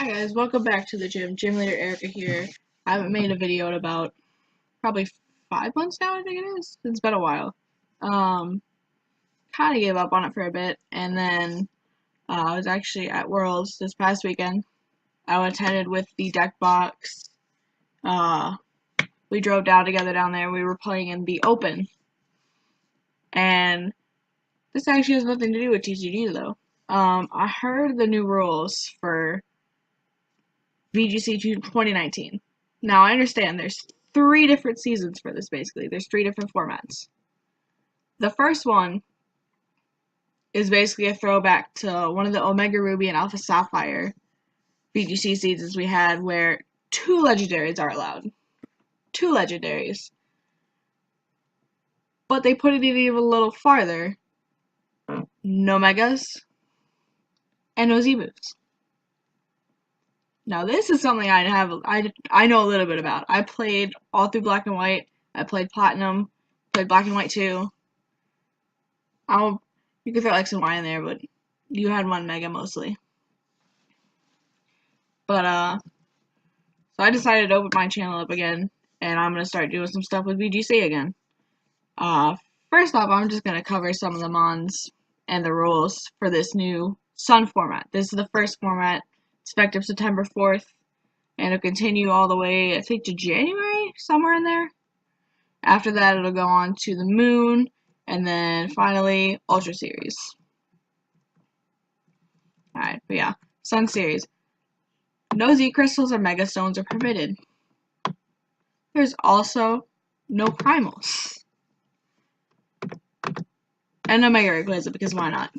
Hi guys, welcome back to the gym. Gym leader Erica here. I haven't made a video in about probably 5 months now, I think it is. It's been a while. Kind of gave up on it for a bit, and then I was actually at Worlds this past weekend. I attended with the deck box. We drove down together down there. We were playing in the Open, and this actually has nothing to do with TCG though. I heard the new rules for VGC 2019. Now, I understand there's 3 different seasons for this, basically. There's 3 different formats. The first one is basically a throwback to one of the Omega Ruby and Alpha Sapphire VGC seasons we had, where 2 legendaries are allowed. 2 legendaries. But they put it even a little farther. No Megas, and no Z-moves. Now this is something I know a little bit about. I played all through Black and White. I played Platinum, played Black and White 2. You could throw X and Y in there, but you had 1 Mega mostly. But so I decided to open my channel up again, and I'm gonna start doing some stuff with VGC again. First off, I'm just gonna cover some of the mons and the rules for this new Sun format. This is the first format. It's effective September 4th, and it'll continue all the way, I think, to January, somewhere in there. After that, it'll go on to the Moon, and then finally, Ultra Series. Alright, but yeah, Sun Series. No Z crystals or Mega Stones are permitted. There's also no Primals. And no Mega Rayquaza, because why not?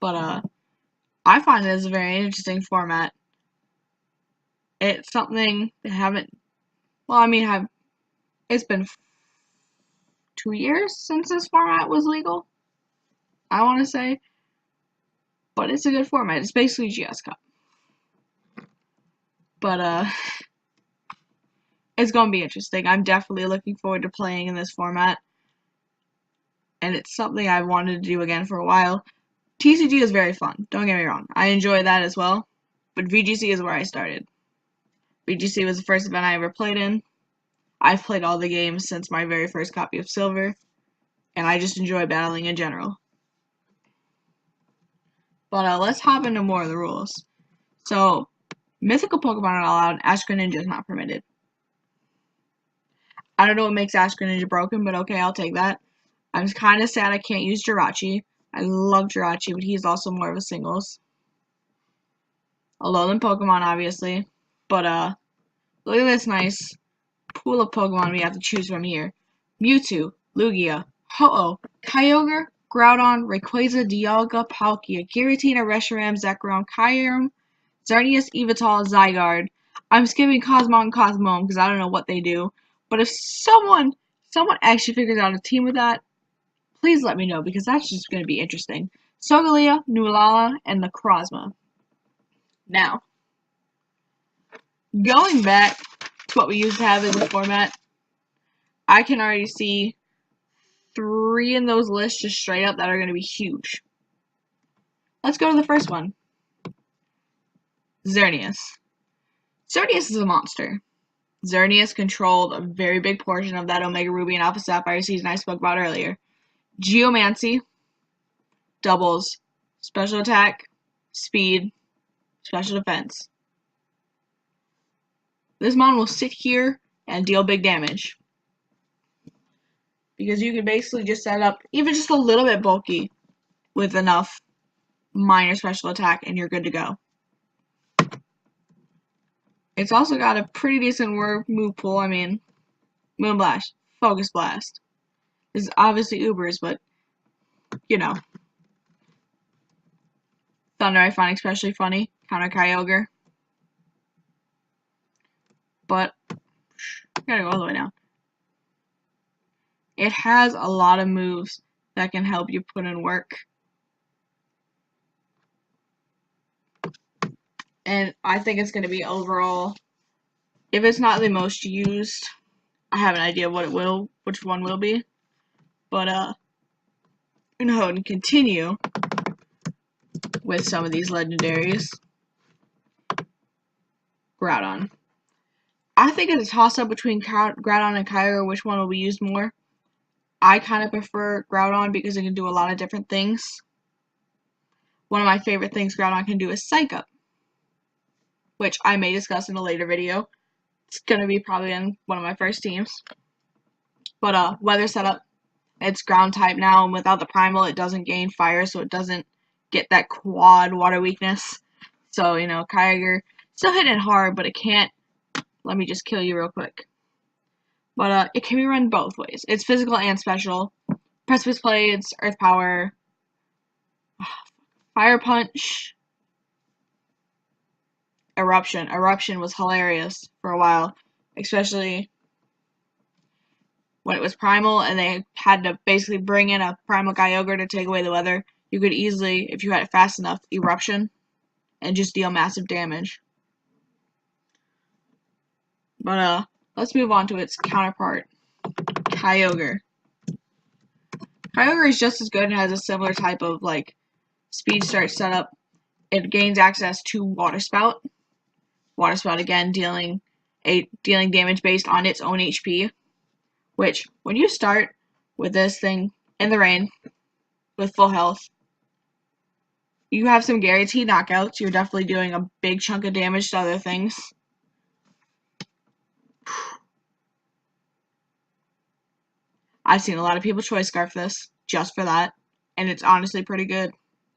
But, I find it as a very interesting format. It's something that it's been 2 years since this format was legal, I want to say. But it's a good format. It's basically GS Cup. But, it's gonna be interesting. I'm definitely looking forward to playing in this format. And it's something I've wanted to do again for a while. TCG is very fun, don't get me wrong. I enjoy that as well. But VGC is where I started. VGC was the first event I ever played in. I've played all the games since my very first copy of Silver. And I just enjoy battling in general. But let's hop into more of the rules. So, mythical Pokemon are allowed, Ash Greninja is not permitted. I don't know what makes Ash Greninja broken, but okay, I'll take that. I'm kind of sad I can't use Jirachi. I love Jirachi, but he's also more of a singles. A Alolan Pokemon, obviously. But, look at this nice pool of Pokemon we have to choose from here. Mewtwo, Lugia, Ho-Oh, Kyogre, Groudon, Rayquaza, Dialga, Palkia, Giratina, Reshiram, Zekrom, Kyurem, Xerneas, Yveltal, Zygarde. I'm skipping Cosmog and Cosmome because I don't know what they do. But if someone actually figures out a team with that, please let me know, because that's just going to be interesting. Solgaleo, Nualala, and Necrozma. Now, going back to what we used to have in the format, I can already see 3 in those lists just straight up that are going to be huge. Let's go to the first one. Xerneas. Xerneas is a monster. Xerneas controlled a very big portion of that Omega Ruby and Alpha Sapphire season I spoke about earlier. Geomancy doubles special attack, speed, special defense. This mon will sit here and deal big damage. Because you can basically just set up even just a little bit bulky with enough minor special attack and you're good to go. It's also got a pretty decent move pool. I mean, Moonblast, Focus Blast. This is obviously Ubers, but, you know. Thunder I find especially funny. Counter Kyogre. But, gotta go all the way down. It has a lot of moves that can help you put in work. And I think it's going to be overall, if it's not the most used, I have an idea which one will be. But, I'm going to go ahead and continue with some of these legendaries. Groudon. I think it's a toss-up between Groudon and Kyogre, which one will be used more. I kind of prefer Groudon because it can do a lot of different things. One of my favorite things Groudon can do is Psych Up, which I may discuss in a later video. It's going to be probably in one of my first teams. But weather setup, it's ground type now, and without the primal it doesn't gain fire, so it doesn't get that quad water weakness. So, you know, Kyogre still hitting it hard, but it can't. Let me just kill you real quick. But it can be run both ways. It's physical and special. Precipice Blades, Earth Power, Fire Punch, Eruption. Eruption was hilarious for a while, especially when it was Primal and they had to basically bring in a Primal Kyogre to take away the weather. You could easily, if you had it fast enough, Eruption and just deal massive damage. But let's move on to its counterpart, Kyogre. Kyogre is just as good and has a similar type of like speed start setup. It gains access to Water Spout. Water Spout again dealing damage based on its own HP. Which when you start with this thing in the rain with full health, you have some guaranteed knockouts. You're definitely doing a big chunk of damage to other things. I've seen a lot of people choice scarf this just for that, and it's honestly pretty good.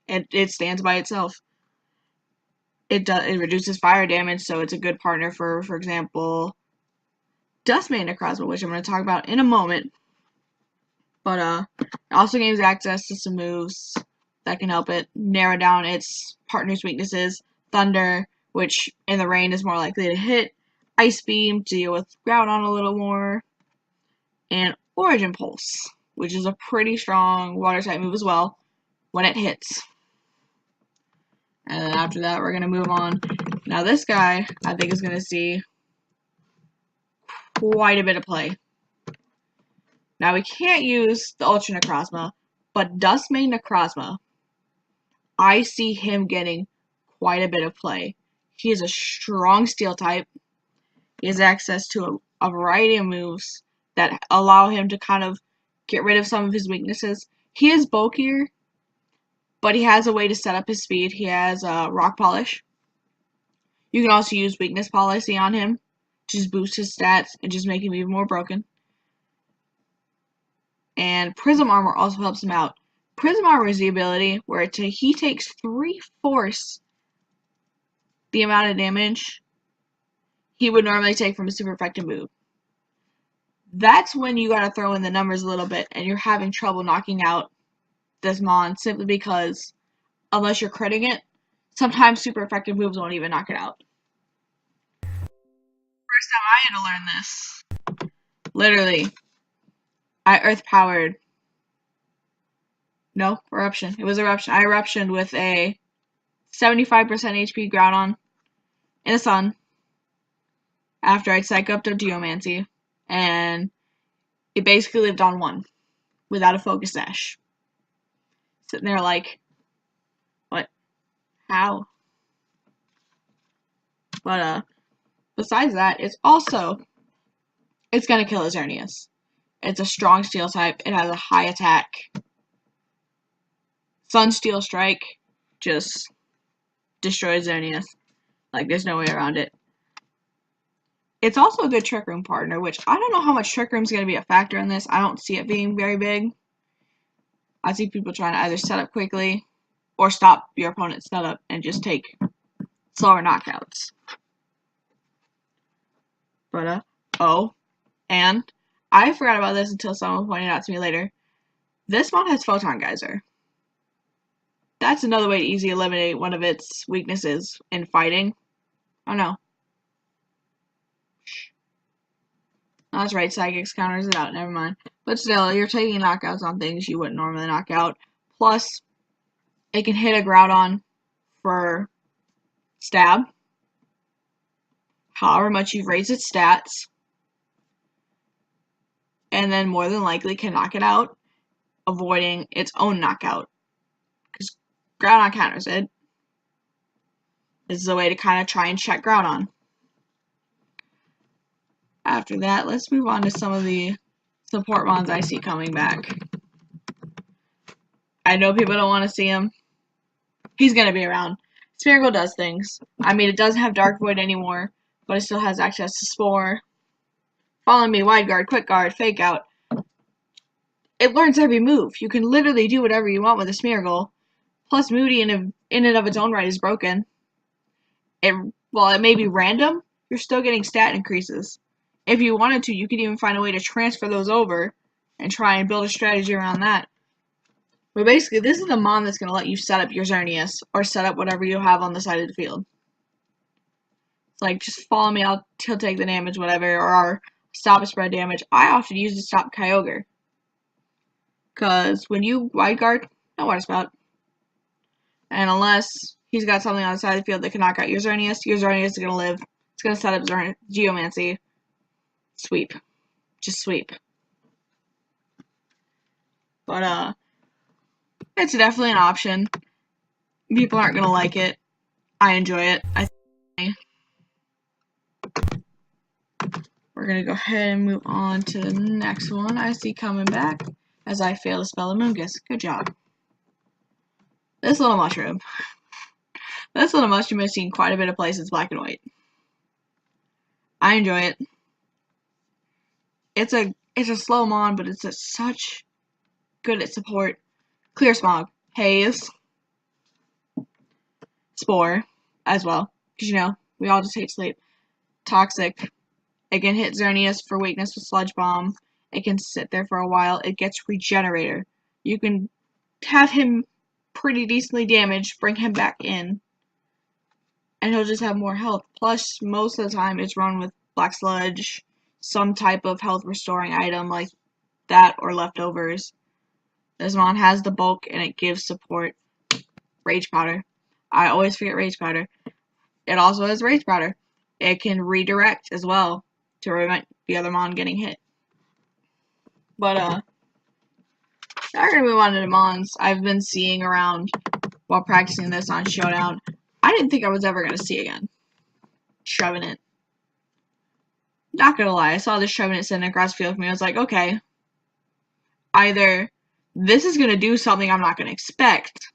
It stands by itself. It reduces fire damage, so it's a good partner for example, Duskmane Necrozma, which I'm going to talk about in a moment. But it also gains access to some moves that can help it narrow down its partner's weaknesses. Thunder, which in the rain is more likely to hit. Ice Beam to deal with Groudon a little more. And Origin Pulse, which is a pretty strong water type move as well when it hits. And then after that, we're going to move on. Now this guy, I think, is going to see quite a bit of play. Now we can't use the Ultra Necrozma, but Duskmane Necrozma, I see him getting quite a bit of play. He is a strong steel type. He has access to a variety of moves that allow him to kind of get rid of some of his weaknesses. He is bulkier, but he has a way to set up his speed. He has Rock Polish. You can also use Weakness Policy on him, just boost his stats and just make him even more broken. And Prism Armor also helps him out. Prism Armor is the ability where he takes 3/4 the amount of damage he would normally take from a super effective move. That's when you gotta throw in the numbers a little bit and you're having trouble knocking out this Mon simply because unless you're critting it, sometimes super effective moves won't even knock it out. First time I had to learn this. Literally. I Earth Powered. No, Eruption. It was Eruption. I Eruptioned with a 75% HP Groudon in the sun after I'd psych up to Geomancy, and it basically lived on 1 without a Focus Sash. Sitting there like, what? How? But besides that, it's gonna kill a Xerneas. It's a strong steel type. It has a high attack. Sun Steel Strike just destroys Xerneas. Like, there's no way around it. It's also a good Trick Room partner, which I don't know how much Trick Room is going to be a factor in this. I don't see it being very big. I see people trying to either set up quickly or stop your opponent's setup and just take slower knockouts. But, and I forgot about this until someone pointed out to me later. This one has Photon Geyser. That's another way to easily eliminate one of its weaknesses in fighting. Oh no. Oh, that's right, Psychics counters it out, never mind. But still, you're taking knockouts on things you wouldn't normally knock out. Plus, it can hit a Groudon for stab. However much you've raised its stats. And then more than likely can knock it out, avoiding its own knockout. Because Groudon counters it. This is a way to kind of try and check Groudon. after that, let's move on to some of the support mons I see coming back. I know people don't want to see him. He's going to be around. Smeargle does things. I mean, it doesn't have Dark Void anymore, but it still has access to Spore. Follow me, Wide Guard, Quick Guard, Fake Out. It learns every move. You can literally do whatever you want with a Smeargle. Plus, Moody in and of its own right is broken. While it may be random, you're still getting stat increases. If you wanted to, you could even find a way to transfer those over and try and build a strategy around that. But basically, this is the mon that's going to let you set up your Xerneas, or set up whatever you have on the side of the field. It's like, just follow me, he'll take the damage, whatever, or stop a spread damage. I often use to stop Kyogre. Because when you Wide Guard, no Water Spout. And unless he's got something on the side of the field that can knock out your Xerneas is going to live. It's going to set up Geomancy. Sweep. Just sweep. But, it's definitely an option. People aren't going to like it. I enjoy it. We're going to go ahead and move on to the next one I see coming back as I fail to spell Amoonguss. Good job. This little mushroom. This little mushroom has seen quite a bit of places black and white. I enjoy it. It's a slow mon, but it's such good at support. Clear Smog. Haze. Spore. As well. Because, you know, we all just hate sleep. Toxic. It can hit Xerneas for weakness with Sludge Bomb. It can sit there for a while. It gets Regenerator. You can have him pretty decently damaged, bring him back in, and he'll just have more health. Plus, most of the time, it's run with Black Sludge, some type of health restoring item like that, or leftovers. This mon has the bulk, and it gives support. Rage Powder. I always forget Rage Powder. It also has Rage Powder. It can redirect as well to prevent the other mon getting hit. But, now we're gonna move on to the mons I've been seeing around while practicing this on Showdown. I didn't think I was ever gonna see again. Trevenant. Not gonna lie, I saw this Trevenant sitting across the field from me. I was like, okay, either this is gonna do something I'm not gonna expect,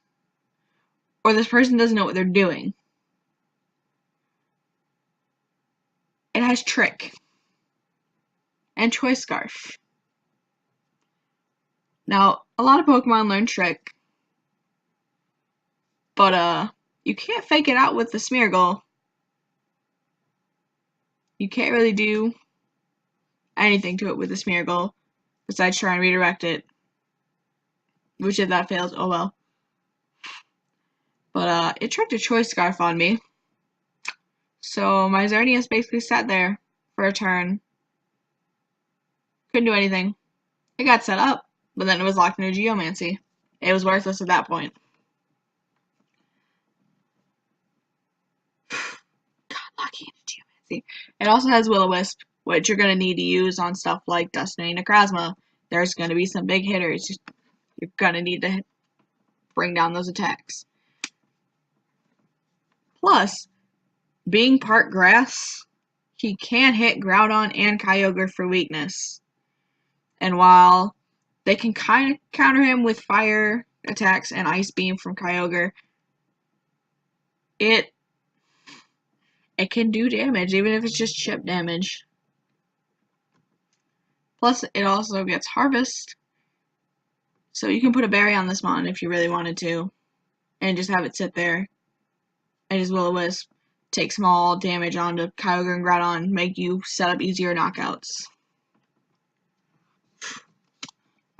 or this person doesn't know what they're doing. It has Trick and Choice Scarf. Now, a lot of Pokemon learn Trick, but you can't fake it out with the Smeargle. You can't really do anything to it with the Smeargle besides try and redirect it. Which if that fails, oh well. But it tricked a Choice Scarf on me. So my Xerneas basically sat there for a turn. Couldn't do anything. It got set up, but then it was locked into Geomancy. It was worthless at that point. Got lucky into Geomancy. It also has Will-O-Wisp, which you're going to need to use on stuff like Dusty Necrozma. There's going to be some big hitters. You're going to need to bring down those attacks. Plus, being part grass, he can hit Groudon and Kyogre for weakness. And while they can kind of counter him with fire attacks and Ice Beam from Kyogre, it can do damage, even if it's just chip damage. Plus, it also gets Harvest. So you can put a berry on this mon if you really wanted to, and just have it sit there. And just Will-O-Wisp take small damage onto Kyogre and Groudon, make you set up easier knockouts.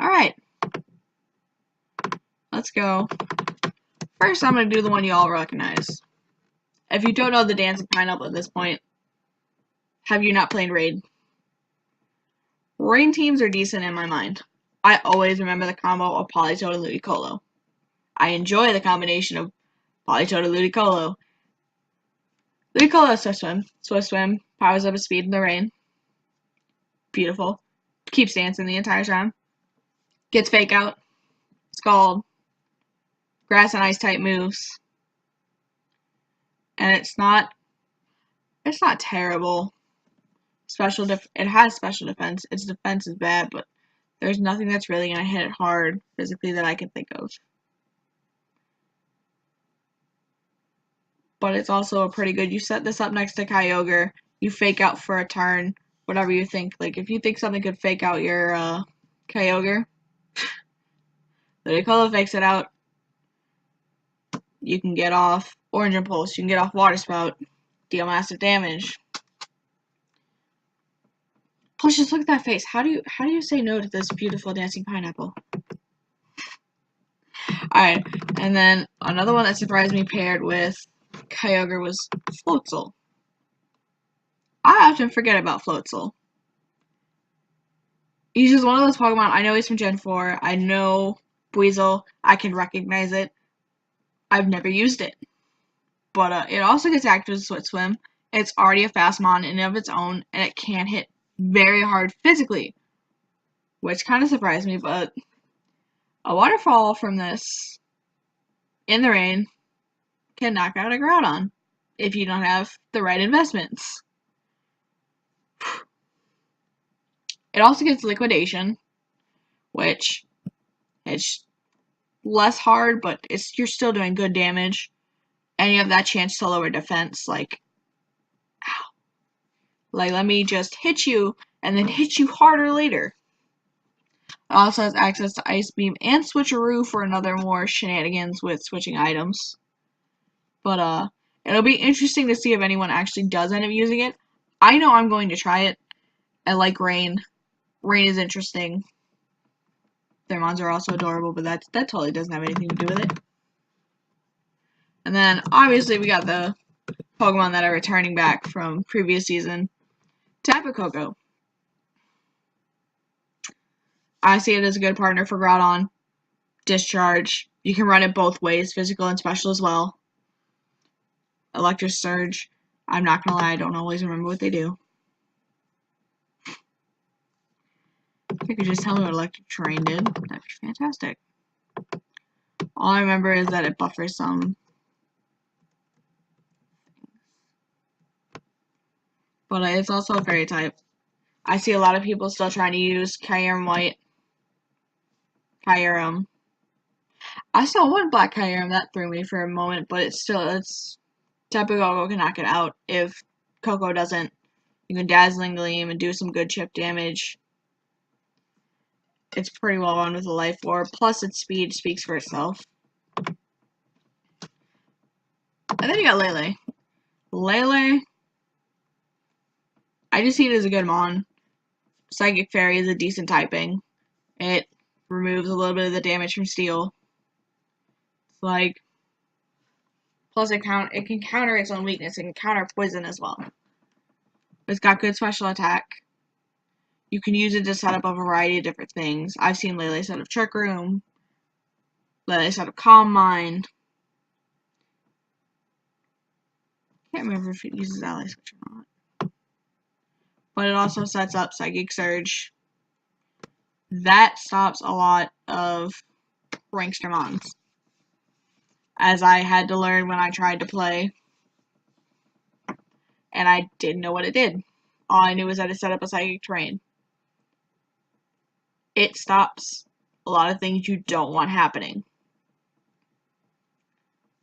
Alright. Let's go. First, I'm going to do the one you all recognize. If you don't know the Dancing Pineapple at this point, have you not played Raid? Rain teams are decent in my mind. I always remember the combo of Politoed and Ludicolo. I enjoy the combination of Politoed and Ludicolo. Ludicolo has Swift Swim. Swift Swim powers up his speed in the rain. Beautiful. Keeps dancing the entire time. Gets Fake Out. Scald. Grass and Ice type moves. And it's not terrible. it has special defense. Its defense is bad, but there's nothing that's really gonna hit it hard physically that I can think of. But it's also a pretty good. You set this up next to Kyogre, you fake out for a turn, whatever you think. Like if you think something could fake out your Kyogre, Ludicolo fakes it out. You can get off Orange Impulse, you can get off Water Spout, deal massive damage. Plus, just look at that face. How do you say no to this beautiful dancing pineapple? Alright, and then another one that surprised me paired with Kyogre was Floatzel. I often forget about Floatzel. He's just one of those Pokemon. I know he's from Gen 4. I know Buizel. I can recognize it. I've never used it. But it also gets active with Swift Swim. It's already a fast mon in and of its own, and it can hit very hard physically, which kind of surprised me, but a waterfall from this in the rain can knock out a Groudon if you don't have the right investments. It also gets Liquidation, which it's less hard, but you're still doing good damage, and you have that chance to lower defense. Like, ow. Like, let me just hit you and then hit you harder later. It also has access to Ice Beam and Switcheroo for another more shenanigans with switching items. But it'll be interesting to see if anyone actually does end up using it. I know I'm going to try it. I like Rain. Rain is interesting. Their mons are also adorable, but that totally doesn't have anything to do with it. And then, obviously, we got the Pokemon that are returning back from previous season. Tapu Koko. I see it as a good partner for Groudon. Discharge. You can run it both ways, physical and special as well. Electric Surge. I'm not gonna lie, I don't always remember what they do. If you could just tell me what Electric Terrain did, that'd be fantastic. All I remember is that it buffers some. But it's also a fairy type. I see a lot of people still trying to use Kyurem White. Kyurem. I saw one black Kyurem that threw me for a moment, but it's Tapu Koko can knock it out if Koko doesn't. You can Dazzling Gleam and do some good chip damage. It's pretty well run with a Life Orb, plus its speed speaks for itself. And then you got Lele. Lele, I just see it as a good mon. Psychic Fairy is a decent typing. It removes a little bit of the damage from Steel. It's like, plus it can counter its own weakness. It can counter poison as well. It's got good special attack. You can use it to set up a variety of different things. I've seen Lele set up Trick Room. Lele set up Calm Mind. Can't remember if it uses Ally Switch or not. But it also sets up Psychic Surge. That stops a lot of Prankster mons, as I had to learn when I tried to play. And I didn't know what it did. All I knew was that it set up a Psychic Terrain. It stops a lot of things you don't want happening.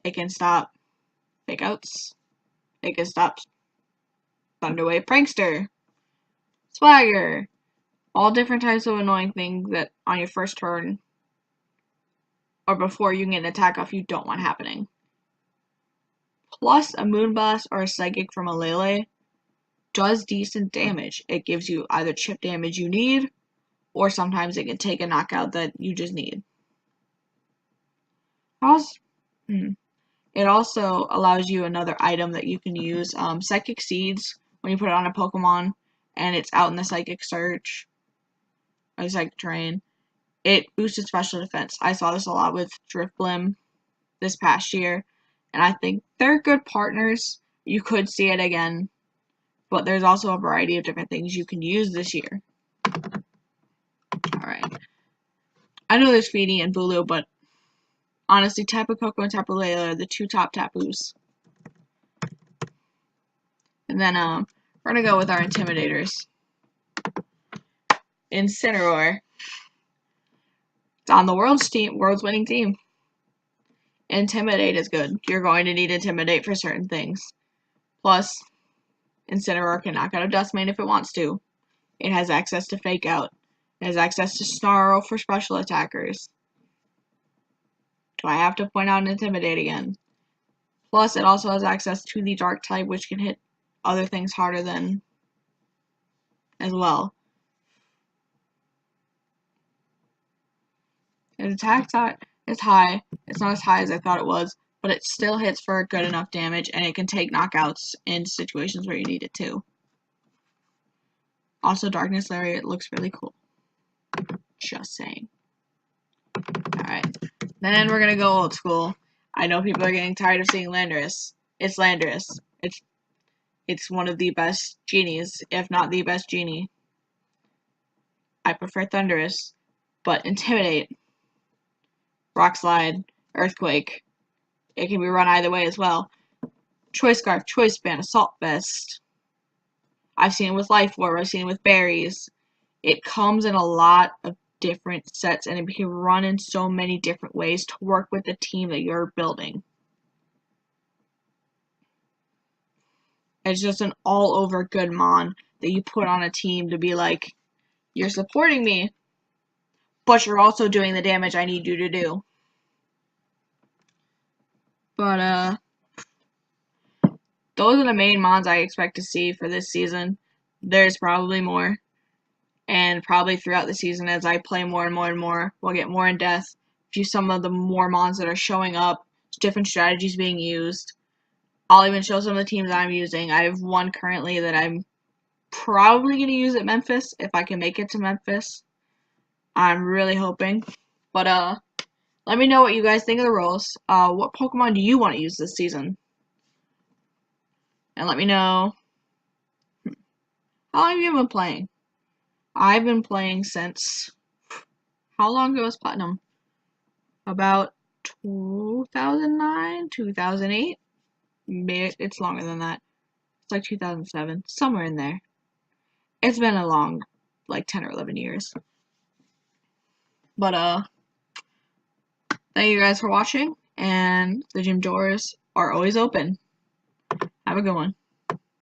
It can stop fake outs. It can stop Thunderwave Prankster, Swagger, all different types of annoying things that on your first turn or before you can get an attack off you don't want happening. Plus, a Moonblast or a Psychic from a Lele does decent damage. It gives you either chip damage you need, or sometimes it can take a knockout that you just need. It also allows you another item that you can use. Psychic Seeds, when you put it on a Pokemon and it's out in the Psychic Surge or the Psychic Terrain, it boosted special defense. I saw this a lot with Drifblim this past year, and I think they're good partners. You could see it again, but there's also a variety of different things you can use this year. Alright. I know there's Feeny and Bulu, but honestly, Tapu Koko and Tapu Lele are the two top Tapus. And then, We're gonna go with our Intimidators. Incineroar. It's on the world's winning team. Intimidate is good. You're going to need Intimidate for certain things. Plus, Incineroar can knock out a Dustman if it wants to. It has access to Fake Out. It has access to Snarl for special attackers. Do I have to point out Intimidate again? Plus, it also has access to the Dark type, which can hit other things harder than as well. Its attack is high. It's not as high as I thought it was, but it still hits for good enough damage, and it can take knockouts in situations where you need it to. Also, Darkness Lariat looks really cool. Just saying. Alright. Then we're gonna go old school. I know people are getting tired of seeing Landorus. It's Landorus. It's one of the best genies, if not the best genie. I prefer Thundurus, but Intimidate, Rock Slide, Earthquake. It can be run either way as well. Choice Scarf, Choice Band, Assault Vest. I've seen it with Life Orb, I've seen it with Berries. It comes in a lot of different sets, and it can run in so many different ways to work with the team that you're building. It's just an all-over good mon that you put on a team to be like, you're supporting me, but you're also doing the damage I need you to do. But, those are the main mons I expect to see for this season. There's probably more. And probably throughout the season, as I play more and more and more, we'll get more in depth. View some of the more mons that are showing up, different strategies being used. I'll even show some of the teams I'm using. I have one currently that I'm probably going to use at Memphis, if I can make it to Memphis. I'm really hoping. But, let me know what you guys think of the roles. What Pokemon do you want to use this season? And let me know. How long have you been playing? I've been playing since... How long ago was Platinum? About 2009? 2008? Maybe it's longer than that. It's like 2007. Somewhere in there. It's been a long, like 10 or 11 years. But, thank you guys for watching, and the gym doors are always open. Have a good one.